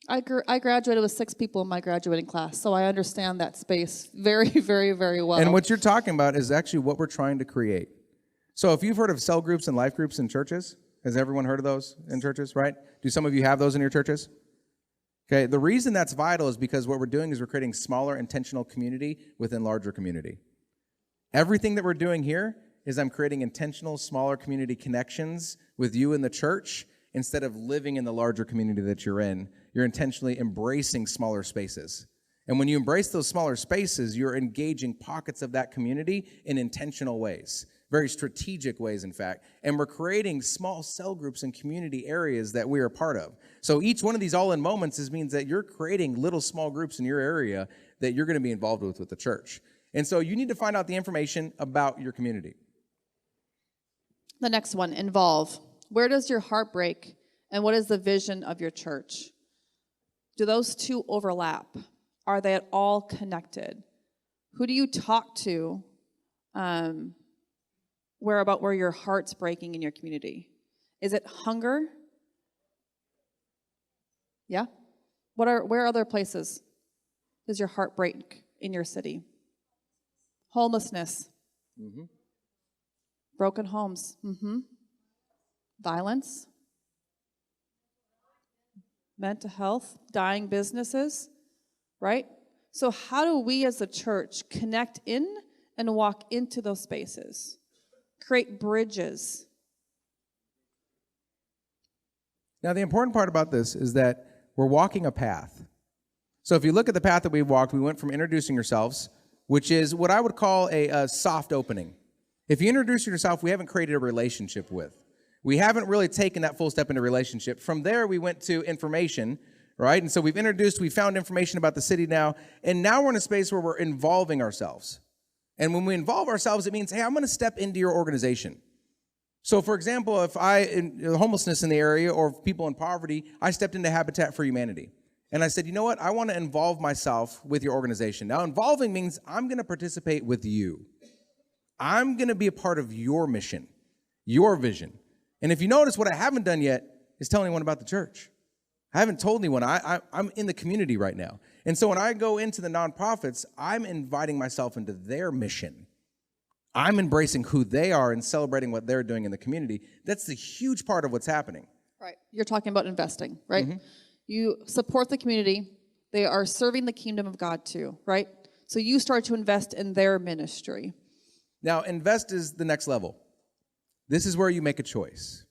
I graduated with 6 people in my graduating class, so I understand that space very, very, very well. And what you're talking about is actually what we're trying to create. So if you've heard of cell groups and life groups in churches, has everyone heard of those in churches, right? Do some of you have those in your churches? Okay, the reason that's vital is because what we're doing is we're creating smaller intentional community within larger community. Everything that we're doing here is I'm creating intentional smaller community connections with you in the church instead of living in the larger community that you're in. You're intentionally embracing smaller spaces. And when you embrace those smaller spaces, you're engaging pockets of that community in intentional ways. Very strategic ways, in fact. And we're creating small cell groups and community areas that we are part of. So each one of these all-in moments means that you're creating little small groups in your area that you're going to be involved with the church. And so you need to find out the information about your community. The next one, involve. Where does your heart break, and what is the vision of your church? Do those two overlap? Are they at all connected? Who do you talk to where your heart's breaking in your community? Is it hunger? Yeah? Where other places does your heart break in your city? Homelessness. Mm-hmm. Broken homes. Mm-hmm. Violence. Mental health. Dying businesses. Right? So how do we as a church connect in and walk into those spaces? Create bridges. Now, the important part about this is that we're walking a path. So if you look at the path that we've walked, we went from introducing yourselves, which is what I would call a soft opening. If you introduce yourself, we haven't created a relationship with. We haven't really taken that full step into relationship. From there, we went to information, right? And so we've introduced, we found information about the city now, and now we're in a space where we're involving ourselves. And when we involve ourselves, it means, hey, I'm going to step into your organization. So, for example, if homelessness in the area or people in poverty, I stepped into Habitat for Humanity. And I said, you know what? I want to involve myself with your organization. Now, involving means I'm going to participate with you. I'm going to be a part of your mission, your vision. And if you notice, what I haven't done yet is tell anyone about the church. I haven't told anyone. I'm in the community right now. And so when I go into the nonprofits, I'm inviting myself into their mission. I'm embracing who they are and celebrating what they're doing in the community. That's the huge part of what's happening. Right. You're talking about investing, right? Mm-hmm. You support the community. They are serving the kingdom of God too, right? So you start to invest in their ministry. Now, invest is the next level. This is where you make a choice.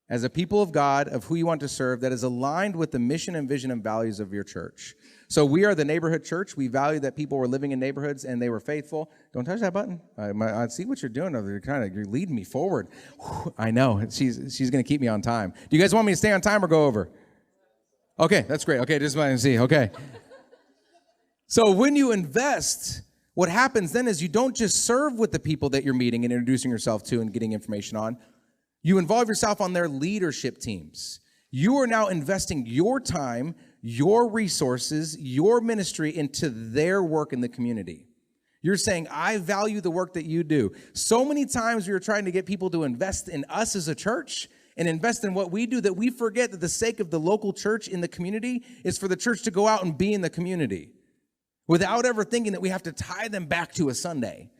As a people of God, of who you want to serve, that is aligned with the mission and vision and values of your church. So we are the neighborhood church. We value that people were living in neighborhoods and they were faithful. Don't touch that button. I see what you're doing over there. You're leading me forward. Whew, I know. She's going to keep me on time. Do you guys want me to stay on time or go over? Okay, that's great. Okay, just want to see. Okay. So when you invest, what happens then is you don't just serve with the people that you're meeting and introducing yourself to and getting information on. You involve yourself on their leadership teams. You are now investing your time, your resources, your ministry into their work in the community. You're saying, I value the work that you do. So many times we are trying to get people to invest in us as a church and invest in what we do that we forget that the sake of the local church in the community is for the church to go out and be in the community without ever thinking that we have to tie them back to a Sunday.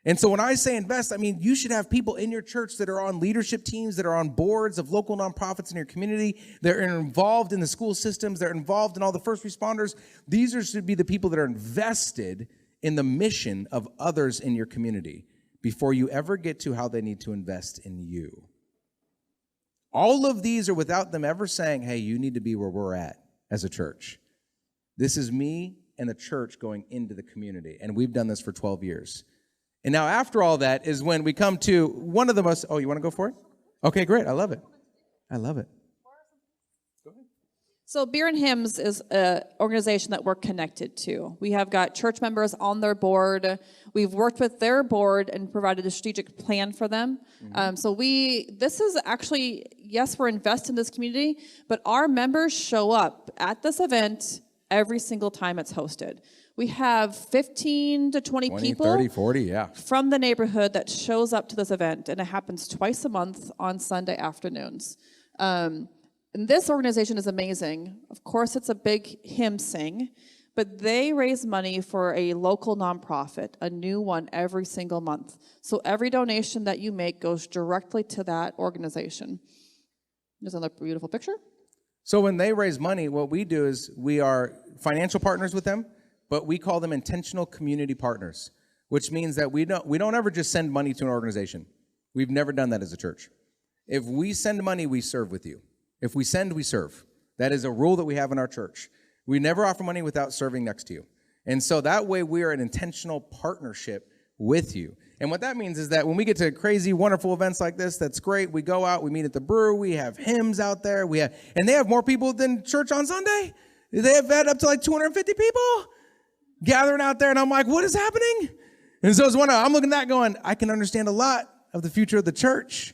And so when I say invest, I mean you should have people in your church that are on leadership teams, that are on boards of local nonprofits in your community. They're involved in the school systems. They're involved in all the first responders. These should be the people that are invested in the mission of others in your community before you ever get to how they need to invest in you. All of these are without them ever saying, hey, you need to be where we're at as a church. This is me and the church going into the community. And we've done this for 12 years. And now after all that is when we come to one of the most, oh, you want to go for it? Okay, great. I love it. I love it. Go ahead. So Beer and Hymns is an organization that we're connected to. We have got church members on their board. We've worked with their board and provided a strategic plan for them. Mm-hmm. This is actually, yes, we're invested in this community, but our members show up at this event every single time it's hosted. We have 15 to 20 people 30, 40, yeah. from the neighborhood that shows up to this event, and it happens twice a month on Sunday afternoons. And this organization is amazing. Of course, it's a big hymn sing, but they raise money for a local nonprofit, a new one every single month. So every donation that you make goes directly to that organization. There's another beautiful picture. So when they raise money, what we do is we are financial partners with them, but we call them intentional community partners, which means that we don't ever just send money to an organization. We've never done that as a church. If we send money, we serve with you. If we send, we serve. That is a rule that we have in our church. We never offer money without serving next to you. And so that way we are an intentional partnership with you. And what that means is that when we get to crazy, wonderful events like this, that's great. We go out, we meet at the brew, we have hymns out there, and they have more people than church on Sunday. They have had up to like 250 people gathering out there, and I'm like, what is happening? And so I'm looking at that going, I can understand a lot of the future of the church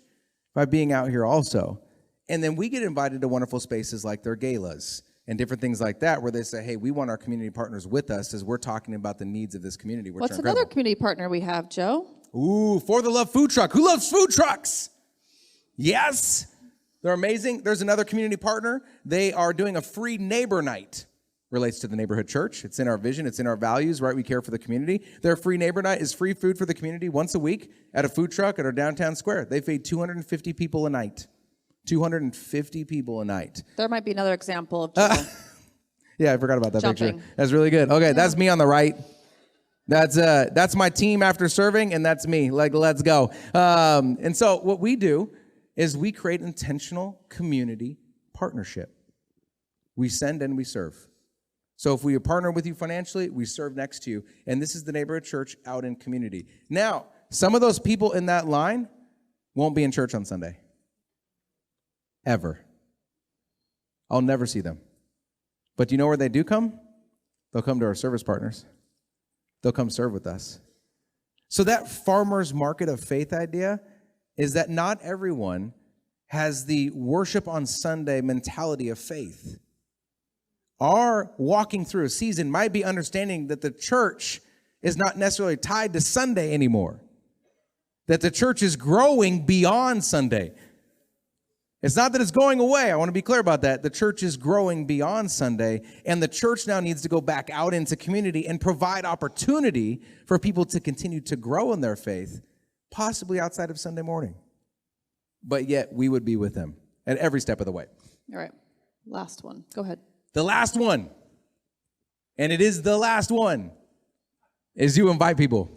by being out here also. And then we get invited to wonderful spaces like their galas and different things like that, where they say, hey, we want our community partners with us as we're talking about the needs of this community, which What's are incredible. another community partner we have, Joe? Ooh, For the Love Food Truck. Who loves food trucks? Yes. They're amazing. There's another community partner. They are doing a free neighbor night. Relates to the neighborhood church. It's in our vision. It's in our values, right? We care for the community. Their free neighbor night is free food for the community once a week at a food truck at our downtown square. They feed 250 people a night. 250 people a night. There might be another example of Joe. Yeah, I forgot about that Jumping. picture. That's really good. Okay, That's me on the right. That's my team after serving, and that's me. Like, let's go. And so what we do is we create intentional community partnership. We send and we serve. So if we partner with you financially, we serve next to you. And this is the neighborhood church out in community. Now, some of those people in that line won't be in church on Sunday. Ever. I'll never see them. But do you know where they do come? They'll come to our service partners. They'll come serve with us. So that farmer's market of faith idea is that not everyone has the worship on Sunday mentality of faith. Our walking through a season might be understanding that the church is not necessarily tied to Sunday anymore. That the church is growing beyond Sunday. It's not that it's going away. I want to be clear about that. The church is growing beyond Sunday, and the church now needs to go back out into community and provide opportunity for people to continue to grow in their faith, possibly outside of Sunday morning. But yet, we would be with them at every step of the way. All right. Last one. Go ahead. The last one, and it is the last one, is you invite people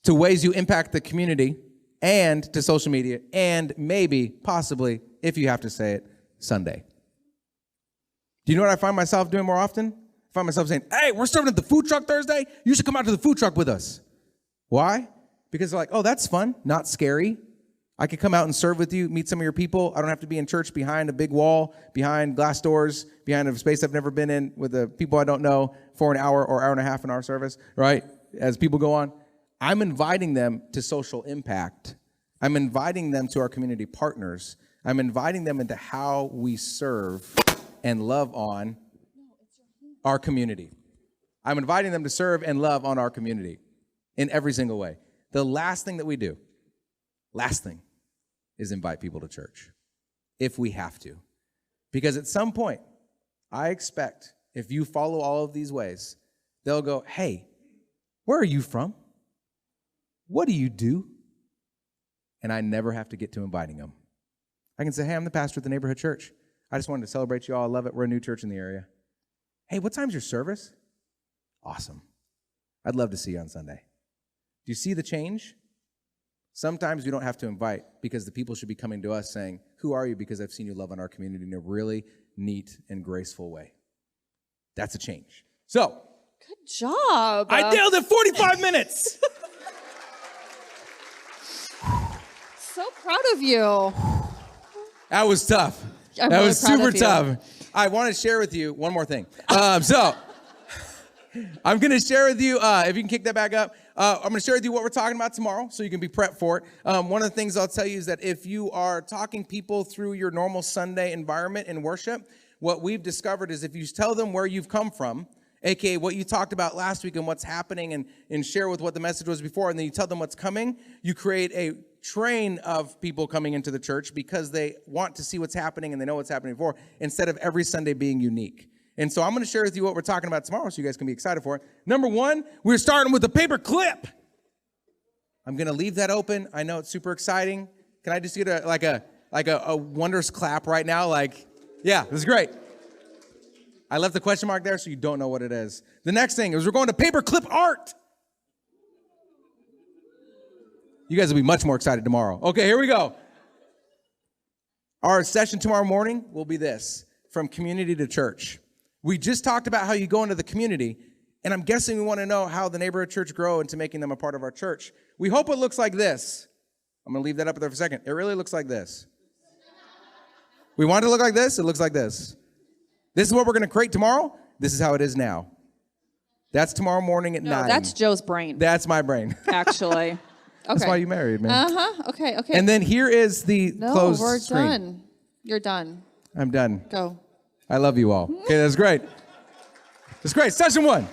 to ways you impact the community and to social media and maybe, possibly, if you have to say it, Sunday. Do you know what I find myself doing more often? I find myself saying, hey, we're serving at the food truck Thursday. You should come out to the food truck with us. Why? Because they're like, oh, that's fun, not scary. I could come out and serve with you, meet some of your people. I don't have to be in church behind a big wall, behind glass doors, behind a space I've never been in with the people I don't know for an hour or hour and a half in our service, right? As people go on. I'm inviting them to social impact. I'm inviting them to our community partners. I'm inviting them into how we serve and love on our community. I'm inviting them to serve and love on our community in every single way. The last thing that we do, is invite people to church if we have to. Because at some point, I expect if you follow all of these ways, they'll go, hey, where are you from? What do you do? And I never have to get to inviting them. I can say, hey, I'm the pastor at the neighborhood church. I just wanted to celebrate you all. I love it. We're a new church in the area. Hey, what time's your service? Awesome. I'd love to see you on Sunday. Do you see the change? Sometimes we don't have to invite because the people should be coming to us saying, who are you? Because I've seen you love on our community in a really neat and graceful way. That's a change. So. Good job. I nailed it 45 minutes. So proud of you. That was tough. I'm That really was proud super of you. tough. I want to share with you one more thing. So I'm going to share with you, if you can kick that back up, I'm going to share with you what we're talking about tomorrow so you can be prepped for it. One of the things I'll tell you is that if you are talking people through your normal Sunday environment in worship, what we've discovered is if you tell them where you've come from, aka what you talked about last week and what's happening and share with what the message was before, and then you tell them what's coming, you create a train of people coming into the church because they want to see what's happening and they know what's happening before, instead of every Sunday being unique. And so I'm going to share with you what we're talking about tomorrow so you guys can be excited for it. Number one, we're starting with a paper clip. I'm going to leave that open. I know it's super exciting. Can I just get a wondrous clap right now? Yeah, this is great. I left the question mark there so you don't know what it is. The next thing is we're going to paper clip art. You guys will be much more excited tomorrow. Okay, here we go. Our session tomorrow morning will be this, from community to church. We just talked about how you go into the community, and I'm guessing we want to know how the neighborhood church grow into making them a part of our church. We hope it looks like this. I'm going to leave that up there for a second. It really looks like this. We want it to look like this. It looks like this. This is what we're going to create tomorrow. This is how it is now. That's tomorrow morning at 9. That's Joe's brain. That's my brain. Actually. Okay. That's why you married me. Uh-huh. Okay. And then here is the closed we're screen. done. You're done. I'm done. Go. I love you all. Okay, that's great. That's great. Session 1.